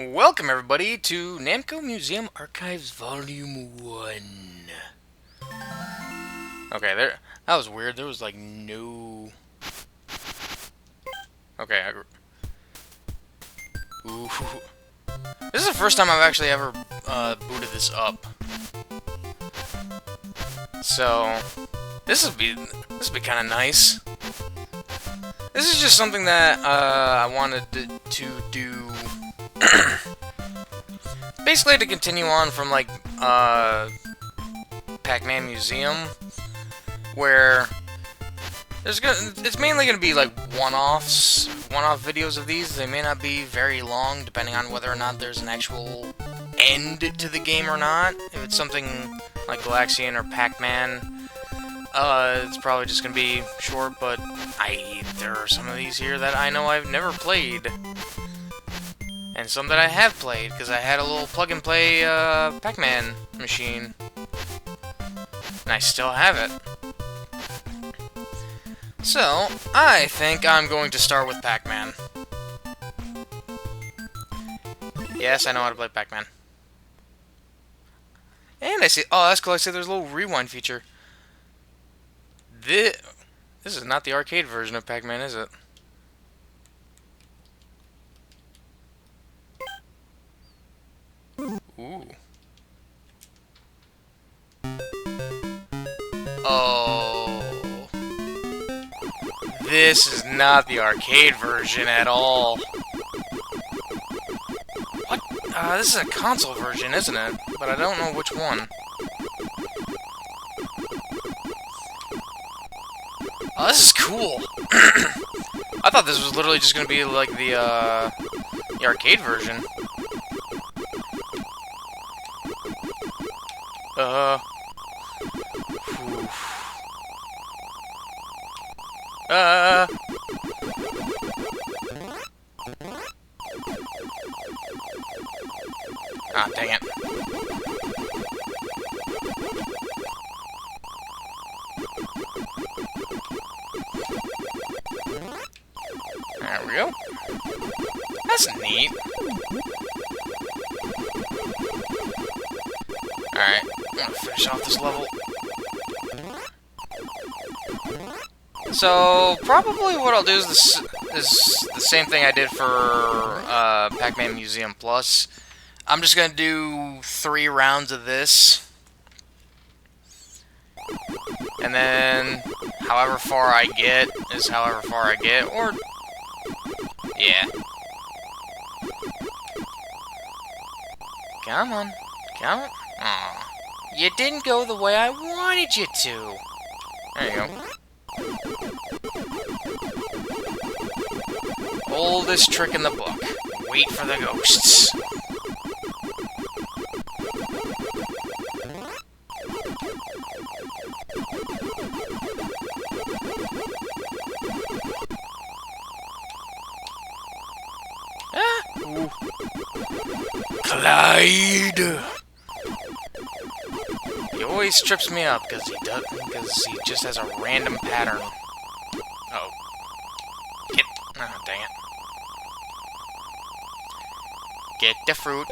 Welcome everybody to NAMCO Museum Archives Volume 1. Okay, that was weird. There was like no... Okay, Ooh. This is the first time I've actually ever booted this up. So, this would be kind of nice. This is just something that I wanted to do... basically to continue on from like Pac-Man Museum, where it's mainly gonna be like one-off videos of these. They may not be very long, depending on whether or not there's an actual end to the game or not. If it's something like Galaxian or Pac-Man, it's probably just gonna be short. But there are some of these here that I know I've never played. And some that I have played, because I had a little plug-and-play Pac-Man machine. And I still have it. So, I think I'm going to start with Pac-Man. Yes, I know how to play Pac-Man. And I see... Oh, that's cool. I see there's a little rewind feature. This is not the arcade version of Pac-Man, is it? Ooh. Oh. This is not the arcade version at all. What? This is a console version, isn't it? But I don't know which one. Oh, this is cool. I thought this was literally just gonna be like the arcade version. Oof. Ah, dang it. There we go. That's neat. Alright, I'm gonna finish off this level. So, probably what I'll do is the same thing I did for Pac-Man Museum Plus. I'm just gonna do 3 rounds of this. And then, however far I get is however far I get, or... yeah. Come on. Come on. Aw. You didn't go the way I wanted you to. There you go. Oldest trick in the book. Wait for the ghosts. Ah! Ooh. Clyde! He always trips me up because he just has a random pattern. Oh. Get. Oh, dang it. Get the fruit.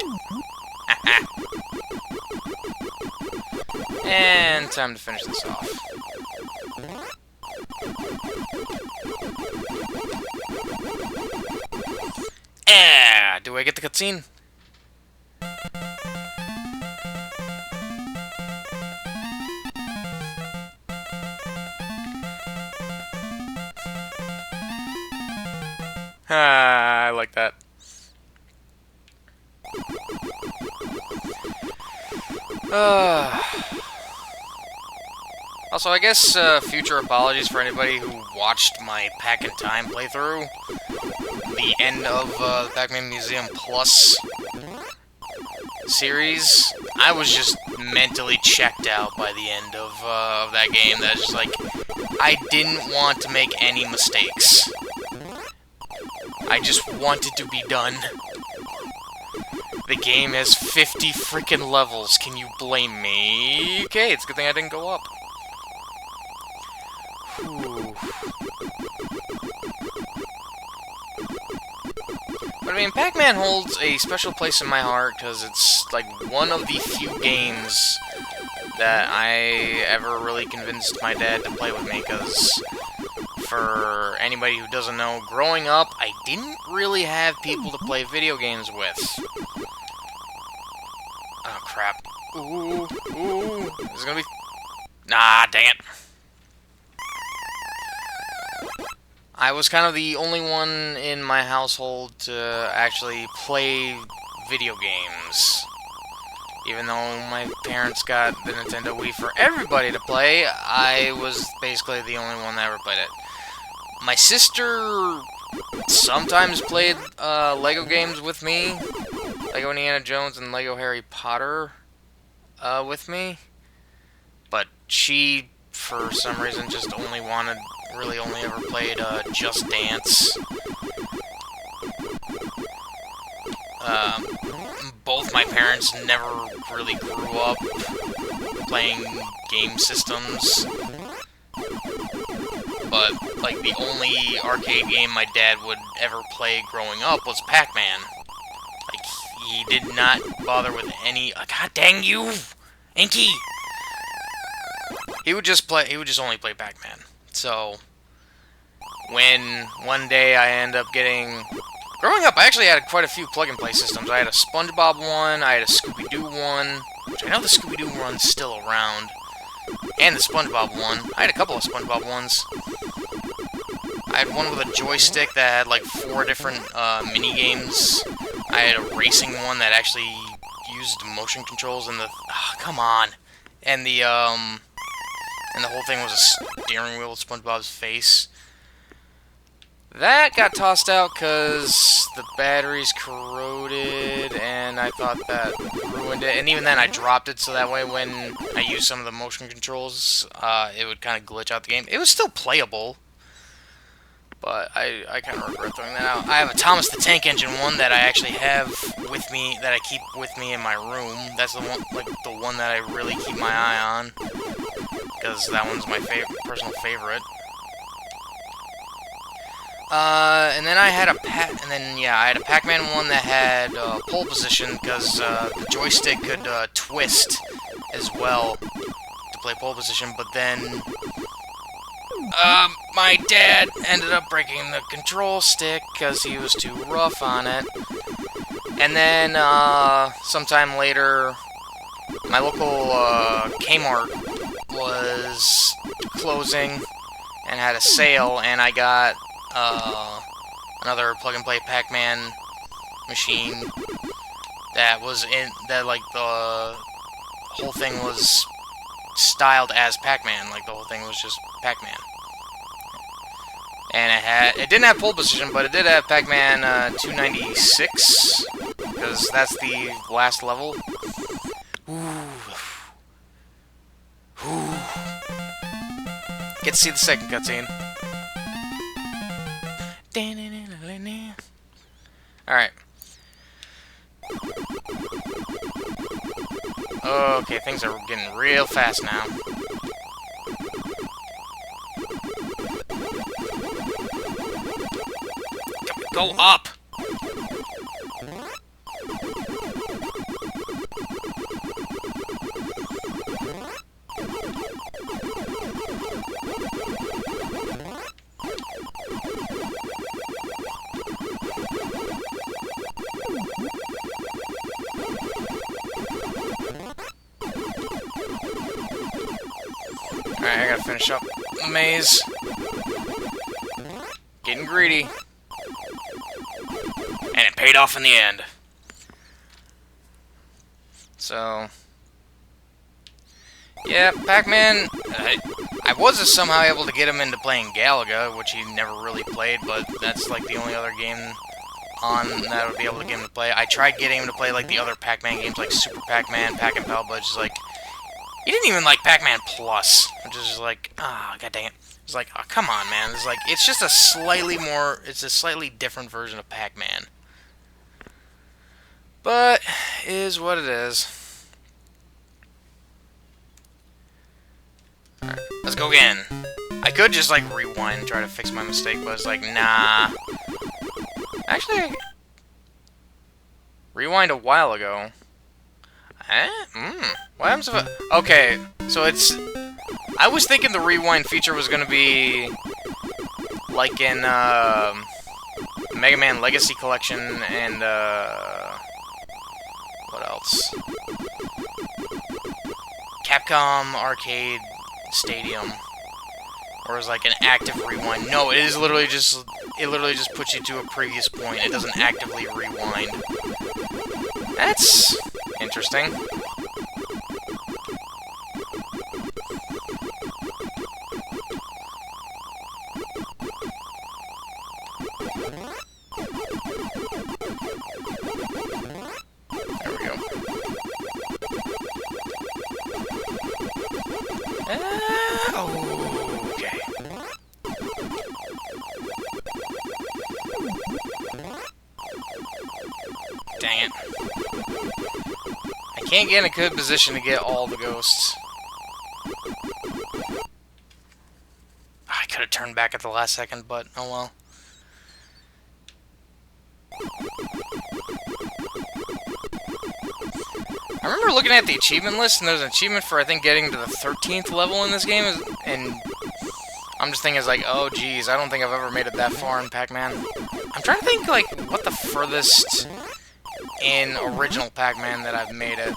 And time to finish this off. Do I get the cutscene? I like that. Also, I guess future apologies for anybody who watched my Pack in Time playthrough. The end of the Pac-Man Museum Plus series. I was just mentally checked out by the end of that game. That's just like, I didn't want to make any mistakes. I just wanted to be done. The game has 50 freaking levels. Can you blame me? Okay, it's a good thing I didn't go up. Whew. But I mean, Pac-Man holds a special place in my heart because it's like one of the few games that I ever really convinced my dad to play with me, because for anybody who doesn't know, growing up, I didn't really have people to play video games with. Oh, crap. Ooh, ooh, this is gonna be... Nah, dang it. I was kind of the only one in my household to actually play video games. Even though my parents got the Nintendo Wii for everybody to play, I was basically the only one that ever played it. My sister sometimes played Lego games with me. Lego Indiana Jones and Lego Harry Potter with me. But she, for some reason, just only ever played Just Dance. Both my parents never really grew up playing game systems. But, like, the only arcade game my dad would ever play growing up was Pac-Man. Like, he did not bother with any... God dang you! Inky! He would just only play Pac-Man. So, when one day I end up getting... Growing up, I actually had quite a few plug-and-play systems. I had a SpongeBob one, I had a Scooby-Doo one, which I know the Scooby-Doo one's still around, and the SpongeBob one. I had a couple of SpongeBob ones. I had one with a joystick that had like 4 different mini-games. I had a racing one that actually used motion controls and the... Oh, come on! And the whole thing was a steering wheel with SpongeBob's face. That got tossed out because the batteries corroded, and I thought that ruined it. And even then, I dropped it so that way when I used some of the motion controls, it would kind of glitch out the game. It was still playable, but I kind of regret throwing that out. I have a Thomas the Tank Engine one that I actually have with me, that I keep with me in my room. That's the one, like the one that I really keep my eye on, because that one's my personal favorite. And then I had a Pac-Man one that had pole position, because the joystick could twist as well to play pole position. But then my dad ended up breaking the control stick because he was too rough on it. And then sometime later, my local Kmart was closing and had a sale, and I got another plug-and-play Pac-Man machine that was like the whole thing was styled as Pac-Man, like the whole thing was just Pac-Man. And it didn't have pole position, but it did have Pac-Man 296, because that's the last level. Ooh. Ooh. Get to see the second cutscene. Alright. Okay, things are getting real fast now. Go up! Alright, I gotta finish up the maze. Getting greedy. And it paid off in the end. So... yeah, Pac-Man... I was somehow able to get him into playing Galaga, which he never really played, but that's like the only other game on that I would be able to get him to play. I tried getting him to play like the other Pac-Man games, like Super Pac-Man, Pac-and-Pal, but it's like... he didn't even like Pac-Man Plus, which is just like, ah, god dang it. It's like, oh, come on, man. It's like, it's just a slightly different version of Pac-Man. But, is what it is. Alright, let's go again. I could just, like, rewind and try to fix my mistake, but it's like, nah. Actually, Rewind a while ago. Eh? What happens if okay, so it's... I was thinking the rewind feature was gonna be... like in, Mega Man Legacy Collection and, what else? Capcom Arcade Stadium. Or it was like an active rewind. No, it is literally just... It literally just puts you to a previous point. It doesn't actively rewind. That's interesting. There we go. Okay. Dang it. I can't get in a good position to get all the ghosts. I could have turned back at the last second, but oh well. I remember looking at the achievement list, and there's an achievement for, I think, getting to the 13th level in this game, and I'm just thinking, it's like, oh, geez, I don't think I've ever made it that far in Pac-Man. I'm trying to think, like, what the furthest in original Pac-Man that I've made it.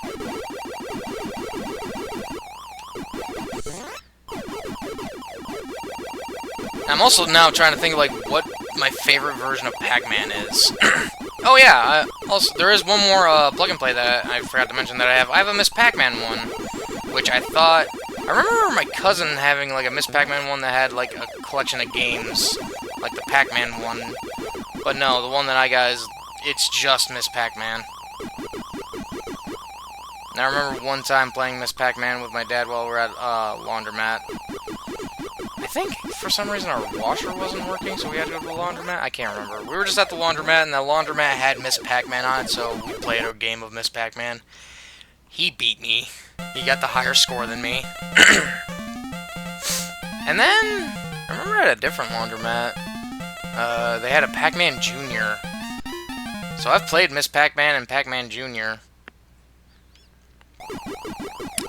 I'm also now trying to think, like, what my favorite version of Pac-Man is. Oh yeah, also, there is one more plug and play that I forgot to mention that I have. I have a Miss Pac-Man one, which I thought... I remember my cousin having, like, a Miss Pac-Man one that had, like, a collection of games, like the Pac-Man one. But no, the one that I got is... It's just Miss Pac-Man. And I remember one time playing Miss Pac-Man with my dad while we were at laundromat. I think, for some reason, our washer wasn't working, so we had to go to the laundromat? I can't remember. We were just at the laundromat, and the laundromat had Miss Pac-Man on it, so we played a game of Miss Pac-Man. He beat me. He got the higher score than me. And then, I remember at a different laundromat, they had a Pac-Man Jr. So I've played Miss Pac-Man and Pac-Man Jr.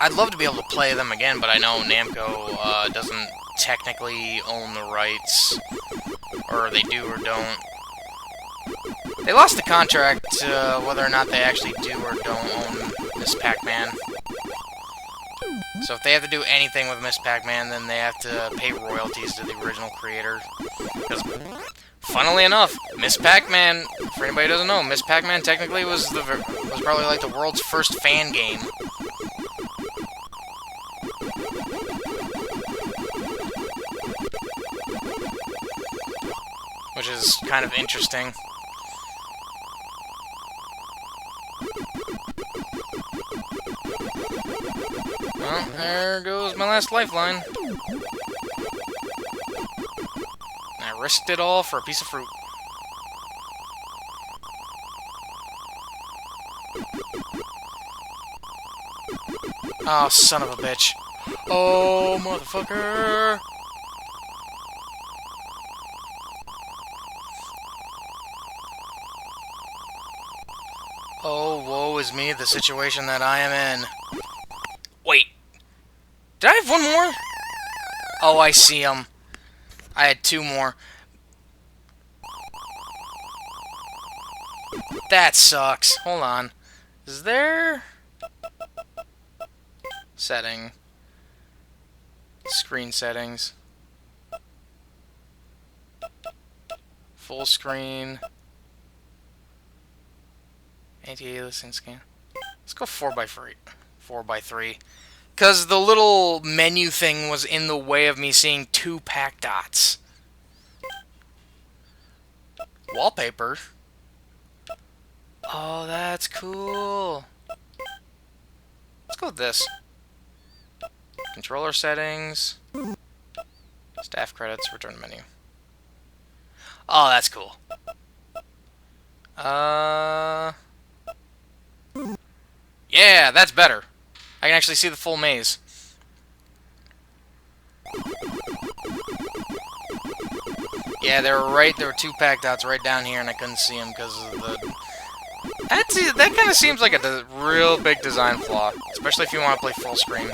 I'd love to be able to play them again, but I know NAMCO doesn't technically own the rights, or they do or don't. They lost the contract whether or not they actually do or don't own Miss Pac-Man. So if they have to do anything with Miss Pac-Man, then they have to pay royalties to the original creator. Because, funnily enough, Miss Pac-Man, for anybody who doesn't know, Miss Pac-Man technically was probably like the world's first fan game. Which is kind of interesting. Well, there goes my last lifeline. I risked it all for a piece of fruit. Oh, son of a bitch. Oh, motherfucker! Oh, woe is me, the situation that I am in. Wait. Did I have one more? Oh, I see him. I had two more. That sucks. Hold on. Is there... Setting. Screen settings. Full screen. Anti-aliasing scan. Let's go 4x3. 4x3. Because the little menu thing was in the way of me seeing two pack dots. Wallpaper. Oh, that's cool. Let's go with this. Controller settings. Staff credits. Return menu. Oh, that's cool. Yeah, that's better. I can actually see the full maze. Yeah, there were two pack dots right down here, and I couldn't see them because of the That kind of seems like a real big design flaw, especially if you want to play full screen.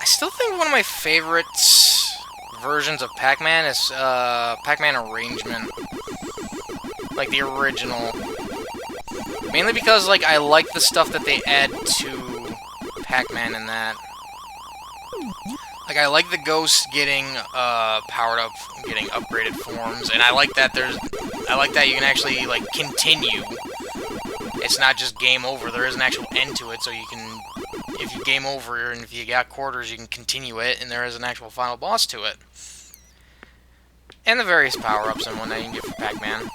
I still think one of my favorite versions of Pac-Man is Pac-Man Arrangement. Like the original. Mainly because, like, I like the stuff that they add to Pac-Man in that. Like, I like the ghosts getting powered up, getting upgraded forms, and I like that you can actually, like, continue. It's not just game over. There is an actual end to it, so you can, if you game over and if you got quarters, you can continue it, and there is an actual final boss to it. And the various power-ups and whatnot you can get for Pac-Man.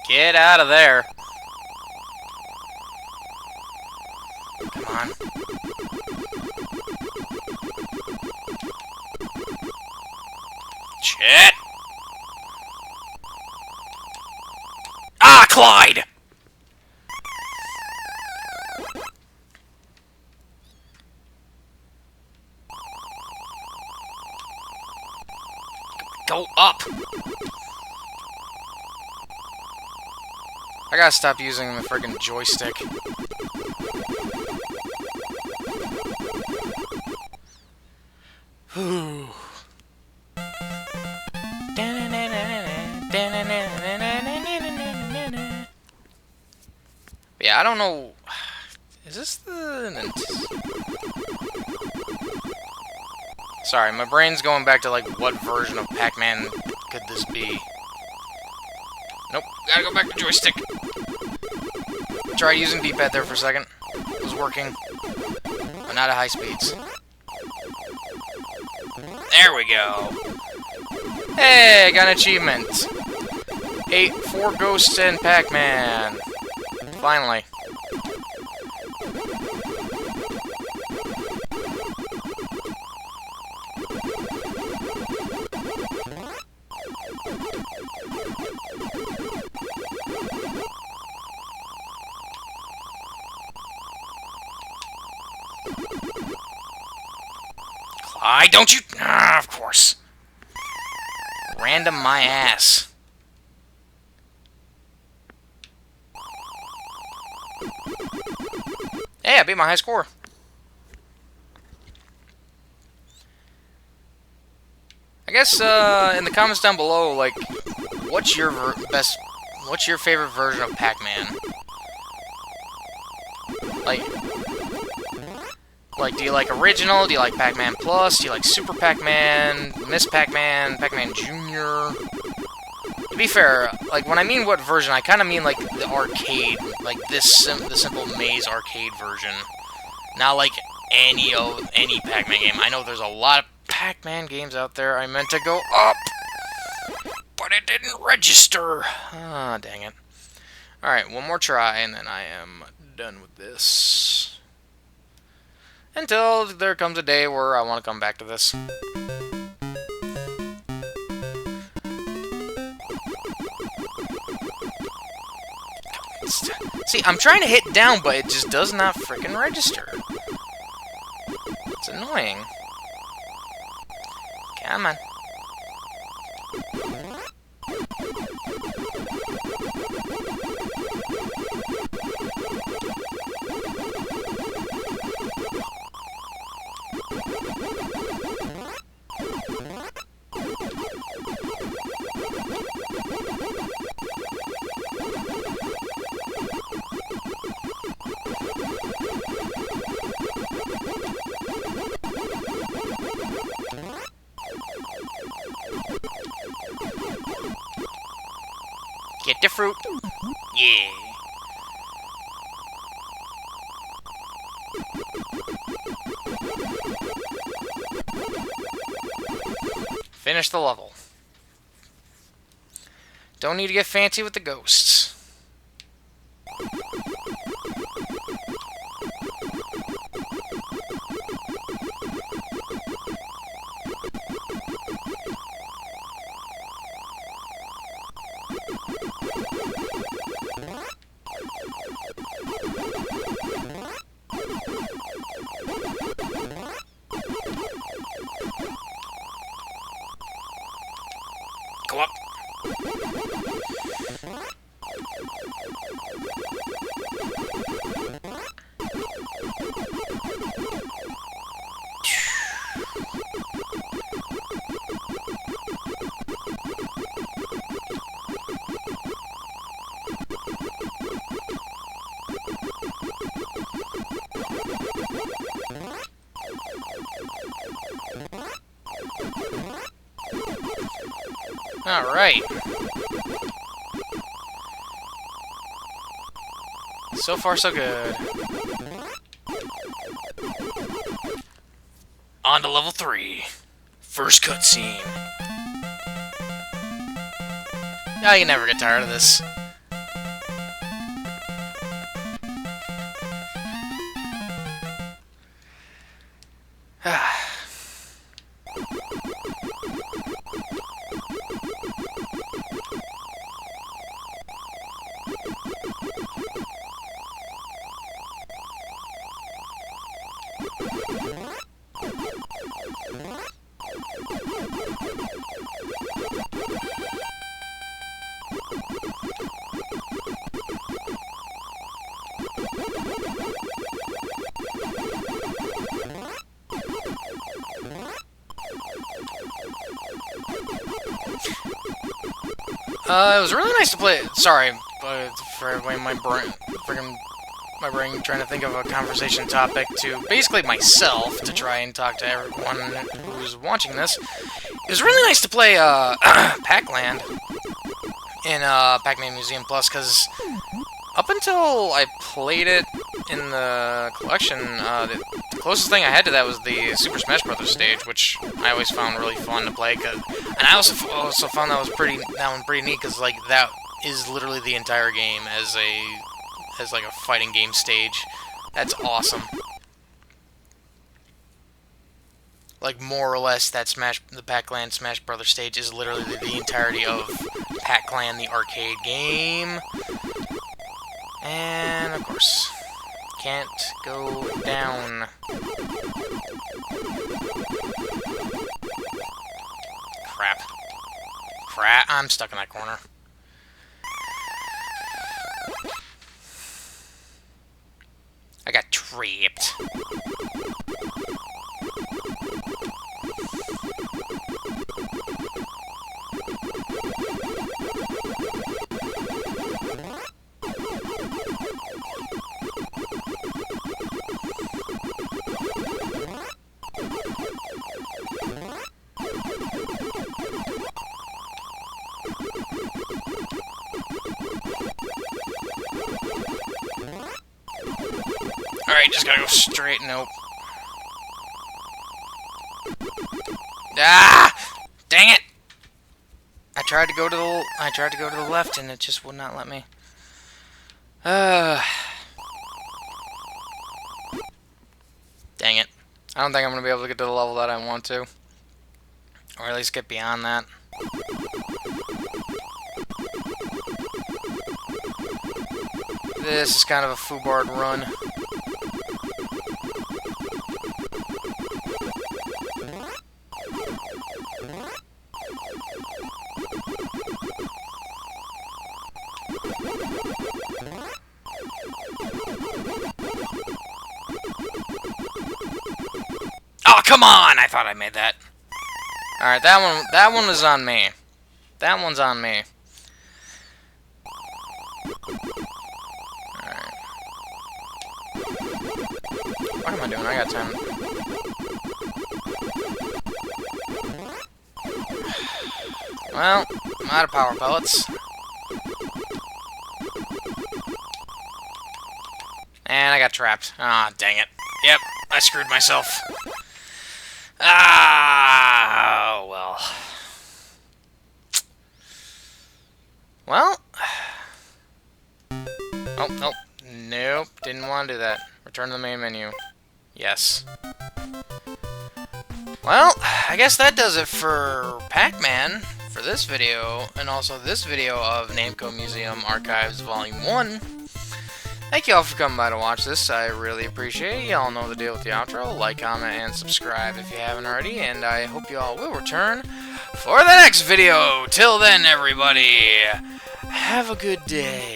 Get out of there. Come on. Shit! Ah, Clyde! Go up! I gotta stop using the friggin' joystick. Whew. Yeah, I don't know. Is this the... Sorry, my brain's going back to, like, what version of Pac-Man could this be? Nope, gotta go back to joystick. Try using D-pad there for a second. It was working, but not at high speeds. There we go. Hey, got an achievement. 4 ghosts and Pac-Man. Finally. Don't you? Ah, of course. Random my ass. Hey, I beat my high score. I guess in the comments down below, like, what's your favorite version of Pac-Man? Like, do you like original? Do you like Pac-Man Plus? Do you like Super Pac-Man, Miss Pac-Man, Pac-Man Jr.? To be fair, like, when I mean what version, I kind of mean, like, the arcade, like, the simple maze arcade version. Not, like, any Pac-Man game. I know there's a lot of Pac-Man games out there I meant to go up, but it didn't register. Ah, dang it. Alright, one more try, and then I am done with this. Until there comes a day where I want to come back to this. See, I'm trying to hit down, but it just does not frickin' register. It's annoying. Come on. Get the fruit. Yeah. Finish the level. Don't need to get fancy with the ghosts. Go up. Alright. So far, so good. On to level 3. First cutscene. Ah, you never get tired of this. It was really nice to play. Sorry, but for everybody, my brain trying to think of a conversation topic to basically myself to try and talk to everyone who's watching this. It was really nice to play Pac-Land in Pac-Man Museum Plus, because up until I played it in the collection, the closest thing I had to that was the Super Smash Bros. Stage, which I always found really fun to play. And I also found that one pretty neat, because like that is literally the entire game as like a fighting game stage. That's awesome. Like more or less, the Pac-Land Smash Bros. Stage is literally the entirety of Pac-Land, the arcade game. And of course, can't go down. Crap, I'm stuck in that corner. I got trapped. Alright, just gotta go straight. Nope. Ah! Dang it! I tried to go to the left and it just would not let me. Dang it. I don't think I'm gonna be able to get to the level that I want to. Or at least get beyond that. This is kind of a foobarred run. Oh, come on! I thought I made that. Alright, that one is on me. That one's on me. Alright. What am I doing? I got time. Well, I'm out of power pellets. And I got trapped. Ah, dang it. Yep, I screwed myself. Ah, well. Well... Oh, nope. Nope, didn't want to do that. Return to the main menu. Yes. Well, I guess that does it for Pac-Man for this video, and also this video of NAMCO Museum Archives Volume 1. Thank you all for coming by to watch this. I really appreciate it. Y'all know the deal with the outro. Like, comment, and subscribe if you haven't already, and I hope you all will return for the next video. Till then, everybody, have a good day.